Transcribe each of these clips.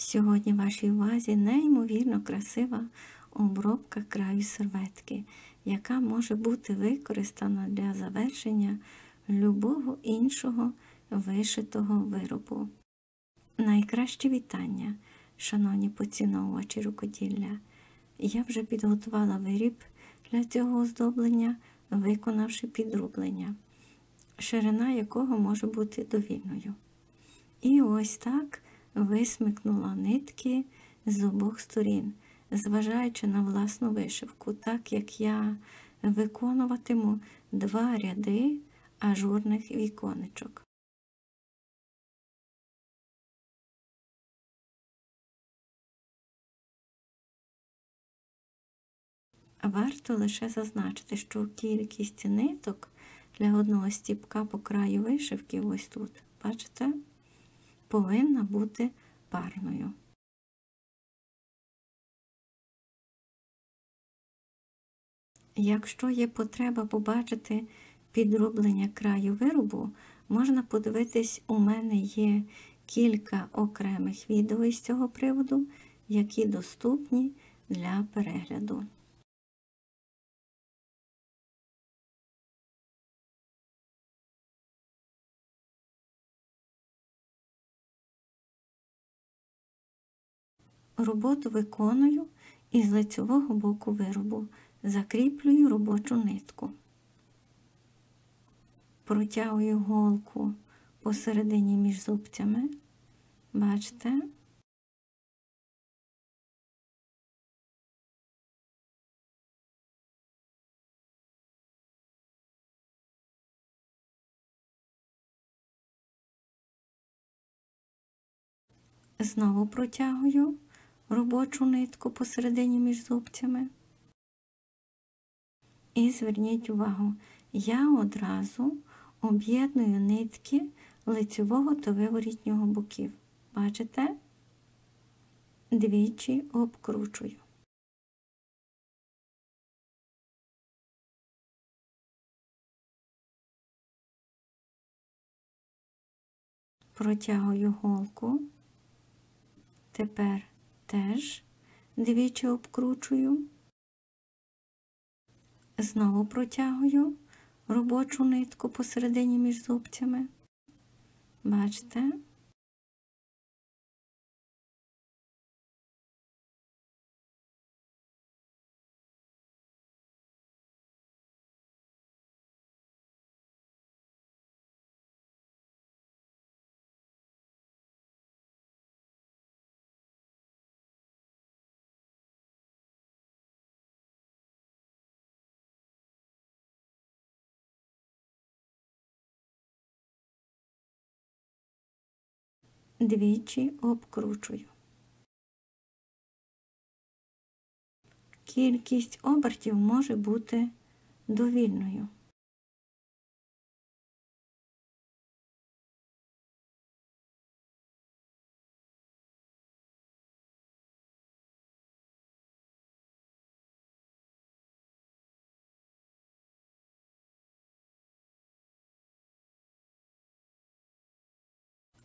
Сьогодні вашій увазі неймовірно красива обробка краю серветки, яка може бути використана для завершення любого іншого вишитого виробу. Найкраще вітання, шановні поціновувачі рукоділля! Я вже підготувала виріб для цього оздоблення, виконавши підрублення, ширина якого може бути довільною. І ось так висмикнула нитки з обох сторін, зважаючи на власну вишивку, так як я виконуватиму 2 ряди ажурних віконечок. Варто лише зазначити, що кількість ниток для одного стіпка по краю вишивки, ось тут, бачите, повинна бути парною. Якщо є потреба побачити підроблення краю виробу, можна подивитись, у мене є кілька окремих відео із цього приводу, які доступні для перегляду. Роботу виконую із лицевого боку виробу, закріплюю робочу нитку. Протягую голку посередині між зубцями, бачите? Знову протягую робочу нитку посередині між зубцями. І зверніть увагу, я одразу об'єдную нитки лицевого та виворітнього боків. Бачите? Двічі обкручую. Протягую голку. Тепер теж двічі обкручую. Знову протягую робочу нитку посередині між зубцями. Бачите? Двічі обкручую. Кількість обертів може бути довільною.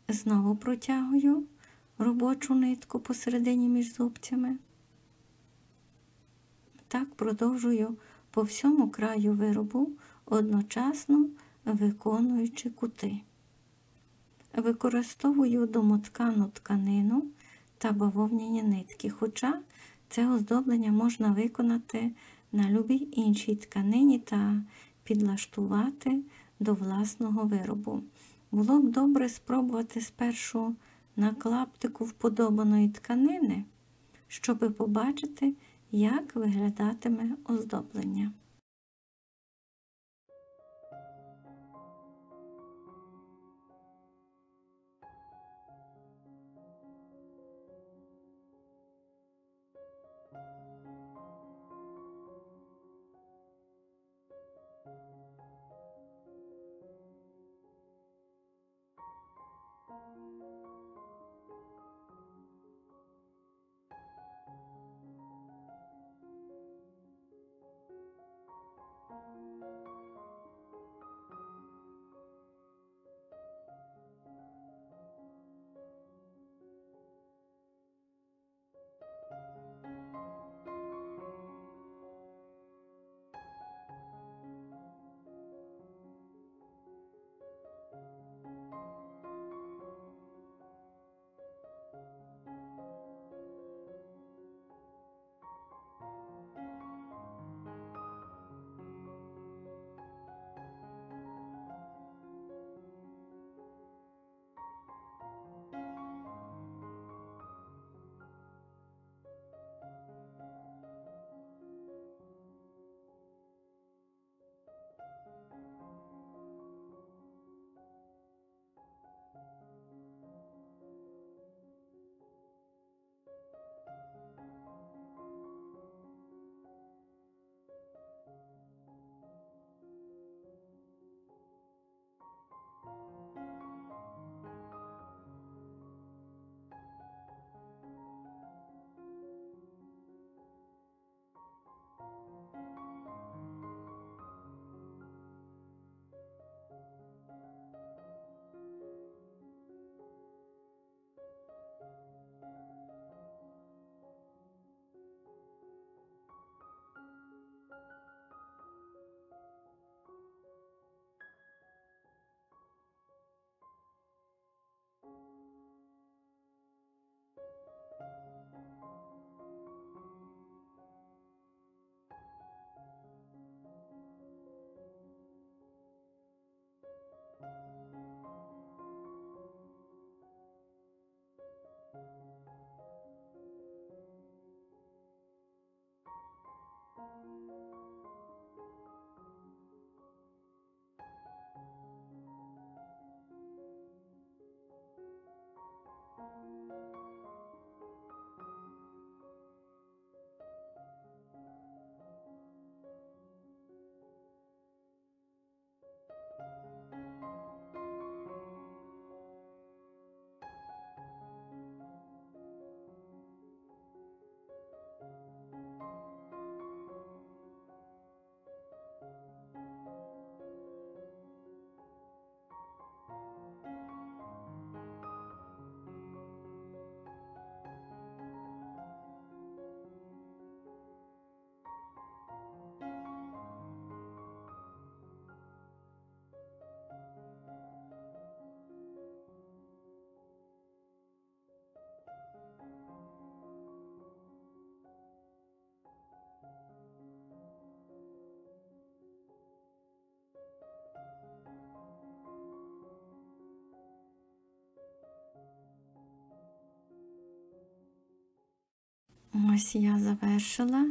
Знову протягую робочу нитку посередині між зубцями. Так продовжую по всьому краю виробу, одночасно виконуючи кути. Використовую домоткану тканину та бавовняні нитки, хоча це оздоблення можна виконати на любій іншій тканині та підлаштувати до власного виробу. Було б добре спробувати спершу на клаптику вподобаної тканини, щоб побачити, як виглядатиме оздоблення. Ось я завершила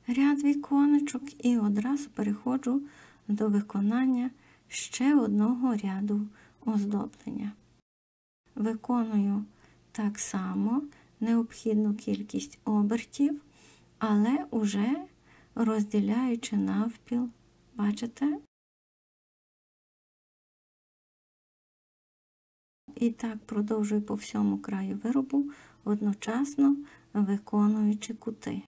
ряд віконечок і одразу переходжу до виконання ще одного ряду оздоблення. Виконую так само необхідну кількість обертів, але уже розділяючи навпіл, бачите? І так продовжую по всьому краю виробу, одночасно виконуючи кути.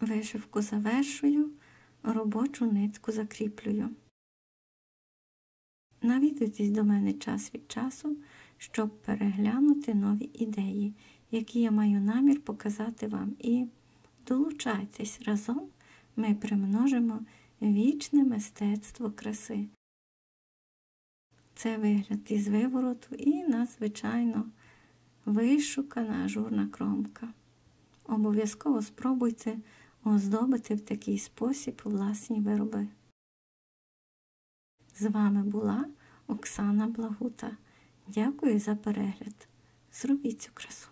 Вишивку завершую, робочу нитку закріплюю. Навідуйтесь до мене час від часу, щоб переглянути нові ідеї, які я маю намір показати вам. І долучайтесь разом, ми примножимо вічне мистецтво краси. Це вигляд із вивороту і надзвичайно вишукана ажурна кромка. Обов'язково спробуйте оздобити в такий спосіб власні вироби. З вами була Оксана Благута. Дякую за перегляд. Зробіть цю красу.